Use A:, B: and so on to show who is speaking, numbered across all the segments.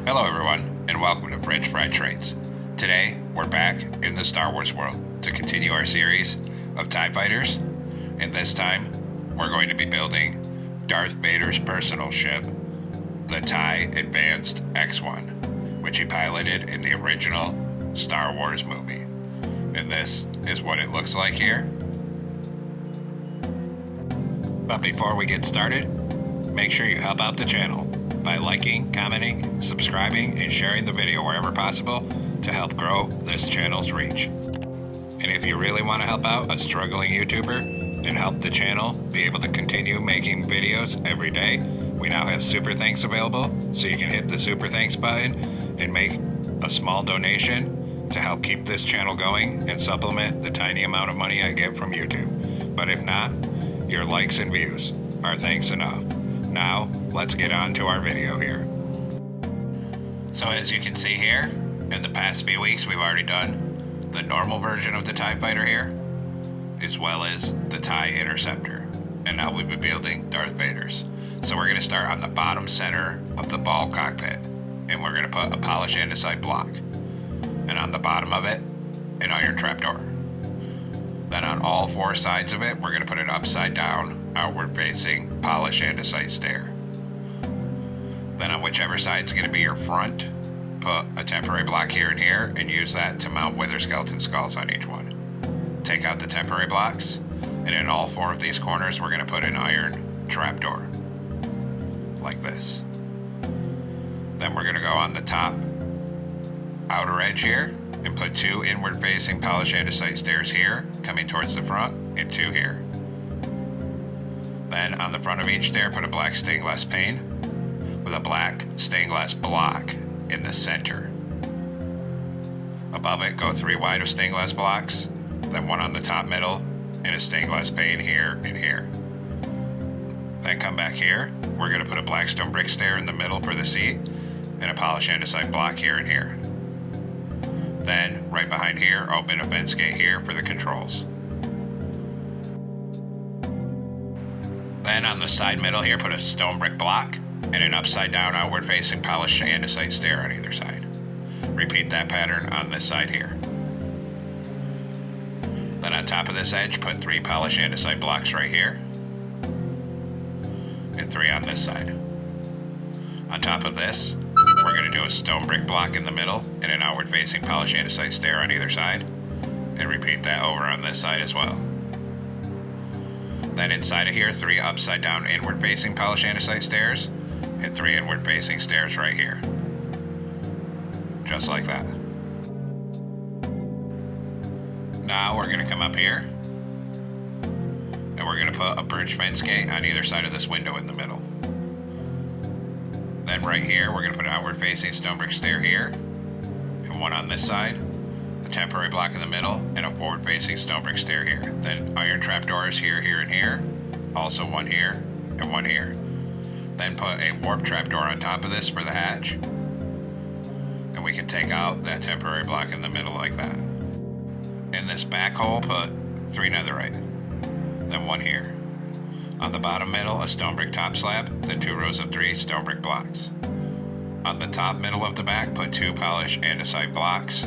A: Hello everyone, and welcome to French Fried Trains. Today, we're back in the Star Wars world to continue our series of TIE Fighters, and this time, we're going to be building Darth Vader's personal ship, the TIE Advanced X-1, which he piloted in the original Star Wars movie. And this is what it looks like here. But before we get started, make sure you help out the channel by liking, commenting, subscribing, and sharing the video wherever possible to help grow this channel's reach. And if you really want to help out a struggling YouTuber and help the channel be able to continue making videos every day, we now have Super Thanks available, so you can hit the Super Thanks button and make a small donation to help keep this channel going and supplement the tiny amount of money I get from YouTube. But if not, your likes and views are thanks enough. Now, let's get on to our video here. So as you can see here, in the past few weeks we've already done the normal version of the TIE Fighter here, as well as the TIE Interceptor. And now we'll be building Darth Vader's. So we're going to start on the bottom center of the ball cockpit, and we're going to put a polished andesite block. And on the bottom of it, an iron trapdoor. Then on all four sides of it, we're going to put an upside down, outward facing, polished andesite stair. Then on whichever side is going to be your front, put a temporary block here and here, and use that to mount wither skeleton skulls on each one. Take out the temporary blocks, and in all four of these corners, we're going to put an iron trapdoor, like this. Then we're going to go on the top outer edge here, and put two inward-facing polished andesite stairs here, coming towards the front, and two here. Then on the front of each stair, put a black stained glass pane with a black stained glass block in the center. Above it, go three wide of stained glass blocks, then one on the top middle, and a stained glass pane here and here. Then come back here. We're going to put a black stone brick stair in the middle for the seat, and a polished andesite block here and here. Then, right behind here, open a fence gate here for the controls. Then on the side middle here, put a stone brick block and an upside down outward facing polished andesite stair on either side. Repeat that pattern on this side here. Then on top of this edge, put three polished andesite blocks right here, and three on this side. On top of this, we're going to do a stone brick block in the middle and an outward facing polished andesite stair on either side, and repeat that over on this side as well. Then inside of here, three upside down inward facing polished andesite stairs and three inward facing stairs right here. Just like that. Now we're going to come up here and we're going to put a birch fence gate on either side of this window in the middle. Then right here, we're going to put an outward facing stone brick stair here, and one on this side, a temporary block in the middle, and a forward facing stone brick stair here. Then iron trapdoors here, here, and here, also one here, and one here. Then put a warp trapdoor on top of this for the hatch, and we can take out that temporary block in the middle like that. In this back hole, put three netherite, then one here. On the bottom middle, a stone brick top slab, then two rows of three stone brick blocks. On the top middle of the back, put two polished andesite blocks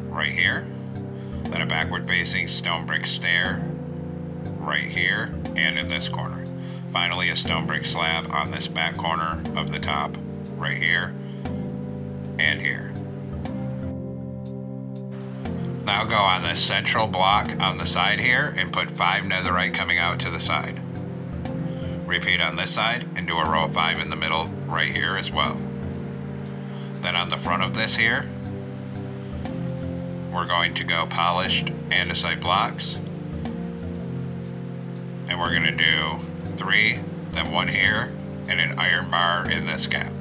A: right here, then a backward facing stone brick stair right here and in this corner. Finally, a stone brick slab on this back corner of the top right here and here. Now go on this central block on the side here and put five netherite coming out to the side. Repeat on this side and do a row of five in the middle right here as well. Then on the front of this here, we're going to go polished andesite blocks, and we're going to do three, then one here, and an iron bar in this gap.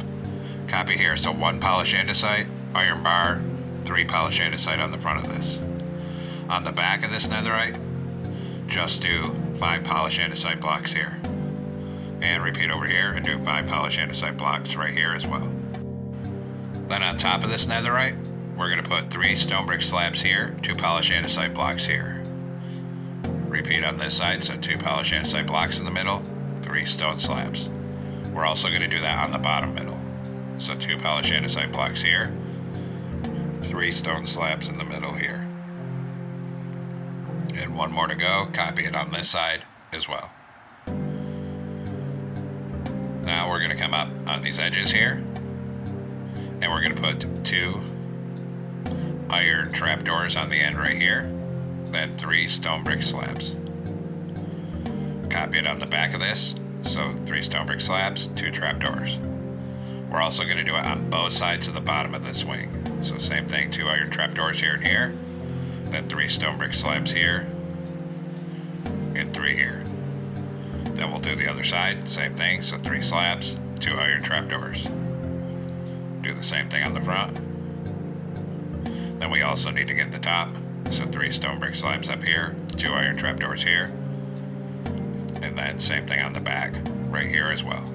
A: Copy here, so one polished andesite, iron bar, three polished andesite on the front of this. On the back of this netherite, just do five polished andesite blocks here. And repeat over here and do five polished andesite blocks right here as well. Then on top of this netherite, we're going to put three stone brick slabs here, two polished andesite blocks here. Repeat on this side, so two polished andesite blocks in the middle, three stone slabs. We're also going to do that on the bottom middle. So 2 polished andesite blocks here, 3 stone slabs in the middle here. And 1 more to go, copy it on this side as well. Now we're going to come up on these edges here, and we're going to put 2 iron trapdoors on the end right here, then 3 stone brick slabs. Copy it on the back of this, so 3 stone brick slabs, 2 trapdoors. We're also going to do it on both sides of the bottom of this wing. So same thing, 2 iron trapdoors here and here, then 3 stone brick slabs here, and 3 here. Then we'll do the other side, same thing, so 3 slabs, 2 iron trapdoors. Do the same thing on the front. Then we also need to get the top, so 3 stone brick slabs up here, 2 iron trapdoors here, and then same thing on the back, right here as well.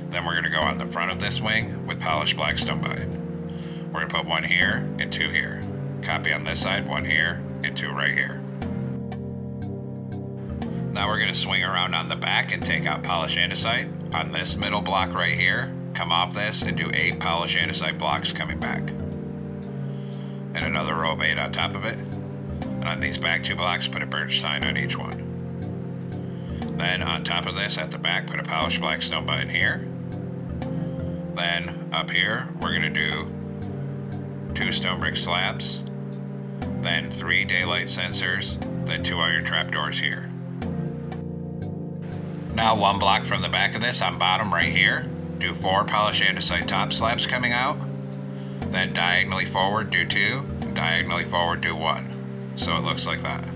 A: Then we're going to go on the front of this wing with polished black stone bind. We're going to put 1 here and 2 here. Copy on this side, 1 here and 2 right here. Now we're going to swing around on the back and take out polished andesite. On this middle block right here, come off this and do 8 polished andesite blocks coming back. And another row of 8 on top of it. And on these back 2 blocks, put a birch sign on each one. Then on top of this, at the back, put a polished black stone bind here. Then up here, we're going to do 2 stone brick slabs, then 3 daylight sensors, then 2 iron trapdoors here. Now 1 block from the back of this, on bottom right here, do 4 polished andesite top slabs coming out, then diagonally forward do 2, diagonally forward do 1. So it looks like that.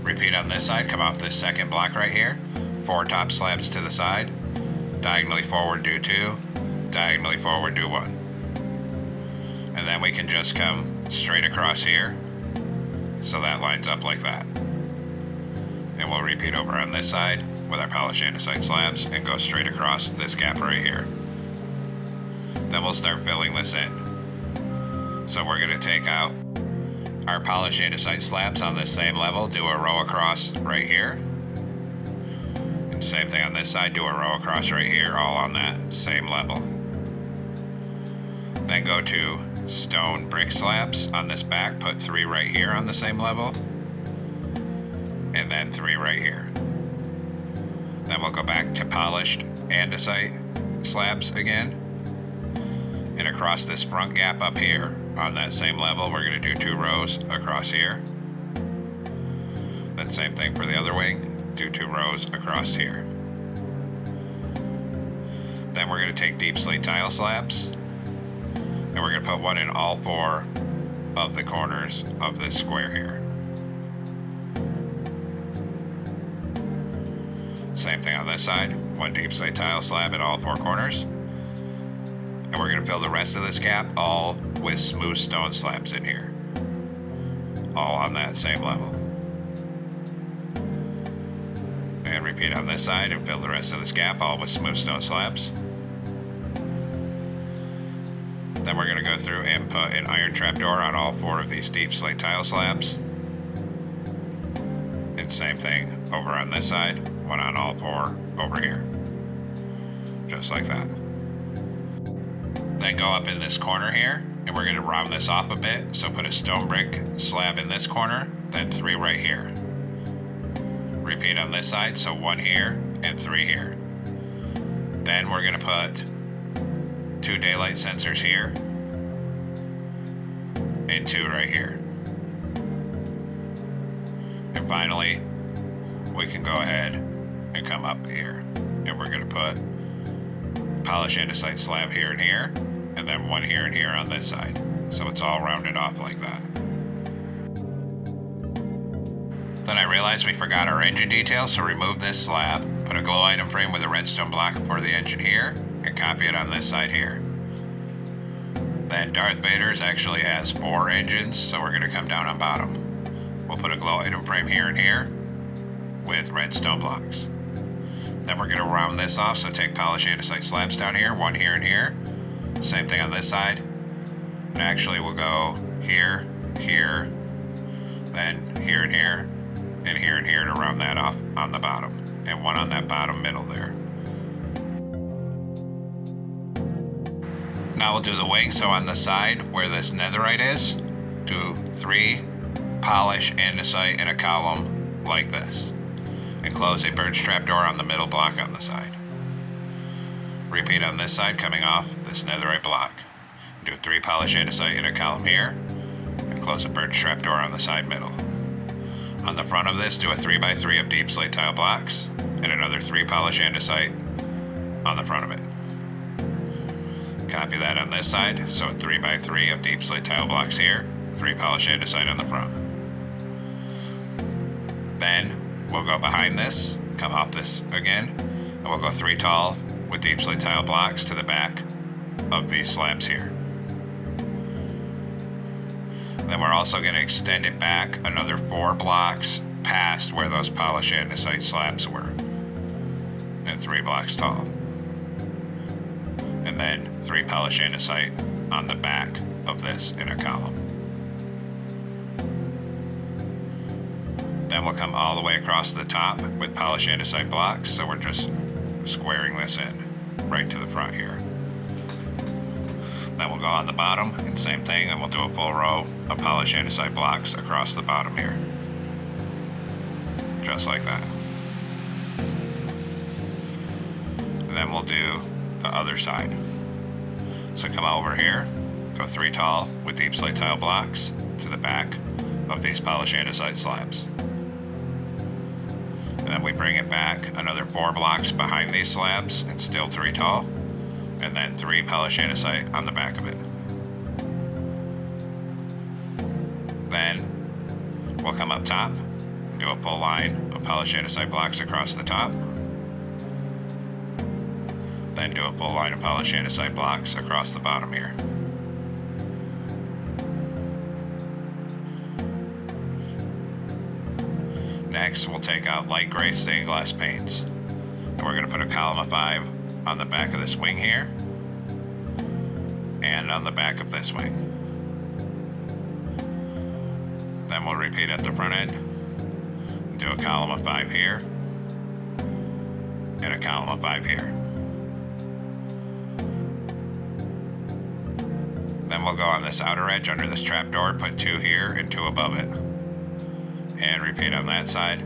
A: Repeat on this side, come off this second block right here, 4 top slabs to the side, diagonally forward do 2, diagonally forward do 1. And then we can just come straight across here, so that lines up like that. And we'll repeat over on this side with our polished andesite slabs and go straight across this gap right here. Then we'll start filling this in. So we're going to take out our polished andesite slabs on this same level, do a row across right here. And same thing on this side, do a row across right here, all on that same level. Then go to stone brick slabs on this back, put 3 right here on the same level, and then 3 right here. Then we'll go back to polished andesite slabs again, and across this front gap up here on that same level, we're going to do 2 rows across here. Then same thing for the other wing, do 2 rows across here. Then we're going to take deep slate tile slabs, and we're going to put 1 in all 4 of the corners of this square here. Same thing on this side, 1 deep slate tile slab in all 4 corners. And we're going to fill the rest of this gap all with smooth stone slabs in here, all on that same level. And repeat on this side and fill the rest of this gap all with smooth stone slabs. Then we're going to go through and put an iron trapdoor on all 4 of these deep slate tile slabs. And same thing over on this side, 1 on all 4 over here. Just like that. Then go up in this corner here, and we're going to round this off a bit. So put a stone brick slab in this corner, then 3 right here. Repeat on this side, so 1 here and 3 here. Then we're going to put 2 daylight sensors here and 2 right here. And finally, we can go ahead and come up here, and we're going to put polished andesite slab here and here, and then 1 here and here on this side. So it's all rounded off like that. Then I realized we forgot our engine details, so remove this slab, put a glow item frame with a redstone block for the engine here, and copy it on this side here. Then Darth Vader's actually has 4 engines, so we're going to come down on bottom. We'll put a glow item frame here and here with redstone blocks. Then we're going to round this off, so take polished andesite slabs down here, 1 here and here. Same thing on this side. And actually we'll go here, here, then here and here, and here and here to round that off on the bottom. And 1 on that bottom middle there. Now we'll do the wing. So on the side where this netherite is, do 3 polish andesite in a column like this, and close a birch trapdoor on the middle block on the side. Repeat on this side coming off this netherite block. Do 3 polish andesite in a column here, and close a birch trapdoor on the side middle. On the front of this, do a 3x3 of deep slate tile blocks, and another 3 polish andesite on the front of it. Copy that on this side, so 3x3 of deep slate tile blocks here, 3 polish andesite on the front. Then we'll go behind this, come off this again, and we'll go 3 tall with deep slate tile blocks to the back of these slabs here. Then we're also going to extend it back another 4 blocks past where those polished andesite slabs were, and 3 blocks tall. And then 3 polished andesite on the back of this in a column. Then we'll come all the way across the top with polished andesite blocks, so we're just squaring this in right to the front here. Then we'll go on the bottom and same thing, and we'll do a full row of polished andesite blocks across the bottom here. Just like that. And then we'll do the other side. So come over here, go 3 tall with deep slate tile blocks to the back of these polished andesite slabs. And then we bring it back another 4 blocks behind these slabs and still 3 tall, and then 3 polished andesite on the back of it. Then we'll come up top and do a full line of polished andesite blocks across the top. Then do a full line of polished andesite blocks across the bottom here. Next, we'll take out light gray stained glass paints, and we're going to put a column of 5 on the back of this wing here, and on the back of this wing. Then we'll repeat at the front end, do a column of 5 here, and a column of 5 here. Then we'll go on this outer edge under this trapdoor, put 2 here and 2 above it. And repeat on that side,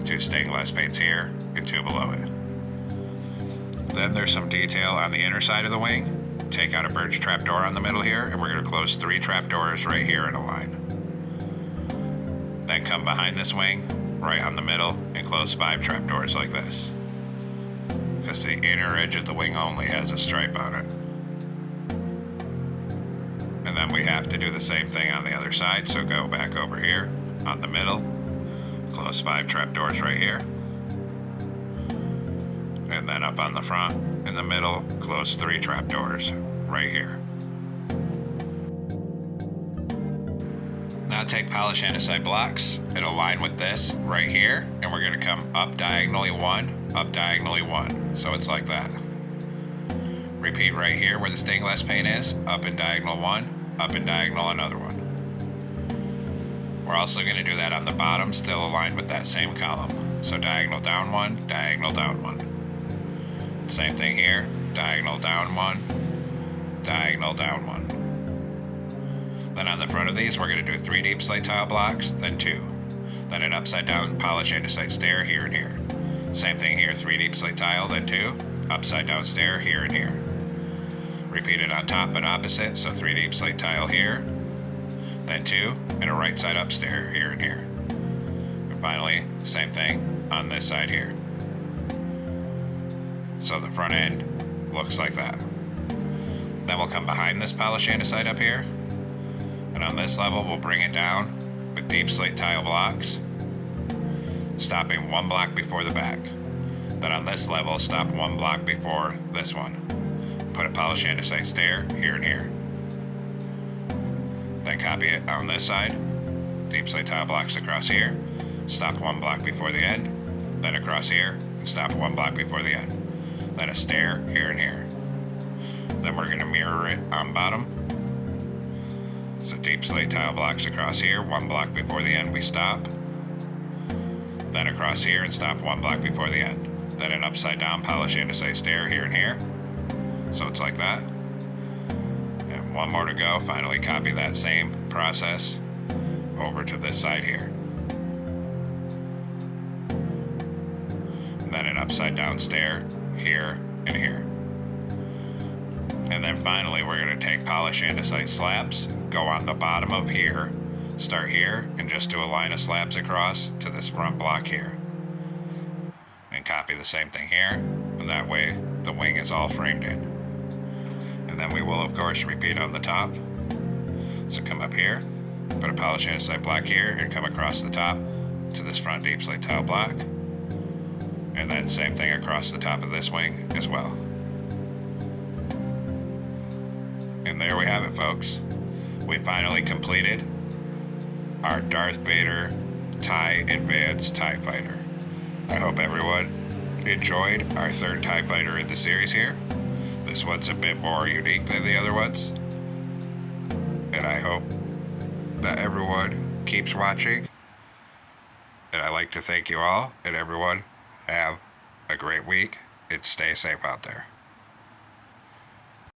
A: 2 stained glass paints here and 2 below it. Then there's some detail on the inner side of the wing. Take out a birch trapdoor on the middle here, and we're going to close 3 trapdoors right here in a line. Then come behind this wing, right on the middle, and close 5 trapdoors like this, because the inner edge of the wing only has a stripe on it. And then we have to do the same thing on the other side, so go back over here on the middle, close 5 trapdoors right here, and then up on the front in the middle, close 3 trapdoors right here. Now take polished andesite blocks and align with this right here, and we're going to come up diagonally 1, up diagonally 1, so it's like that. Repeat right here where the stained glass paint is, up and diagonal 1, up and diagonal another 1. We're also going to do that on the bottom, still aligned with that same column. So diagonal down 1, diagonal down 1. Same thing here, diagonal down 1, diagonal down 1. Then on the front of these, we're going to do 3 deep slate tile blocks, then 2. Then an upside down polished andesite stair here and here. Same thing here, 3 deep slate tile, then 2, upside down stair here and here. Repeat it on top but opposite, so 3 deep slate tile here, then 2, and a right side up stair here and here. And finally, same thing on this side here. So the front end looks like that. Then we'll come behind this polished andesite up here, and on this level we'll bring it down with deep slate tile blocks, stopping 1 block before the back. Then on this level, stop 1 block before this one. Put a polished andesite stair here and here. Then copy it on this side, deep slate tile blocks across here, stop 1 block before the end, then across here, and stop 1 block before the end. Then a stair here and here. Then we're going to mirror it on bottom. So deep slate tile blocks across here, 1 block before the end we stop. Then across here and stop 1 block before the end. Then an upside down polished andesite stair here and here. So it's like that. One more to go. Finally copy that same process over to this side here. And then an upside down stair here and here. And then finally we're going to take polished andesite slabs, go on the bottom of here, start here, and just do a line of slabs across to this front block here. And copy the same thing here, and that way the wing is all framed in. And then we will of course repeat on the top. So come up here, put a polished andesite block here, and come across the top to this front deep slate tile block. And then same thing across the top of this wing as well. And there we have it, folks. We finally completed our Darth Vader TIE Advanced TIE Fighter. I hope everyone enjoyed our third TIE Fighter in the series here. This one's a bit more unique than the other ones. And I hope that everyone keeps watching. And I'd like to thank you all, and everyone have a great week and stay safe out there.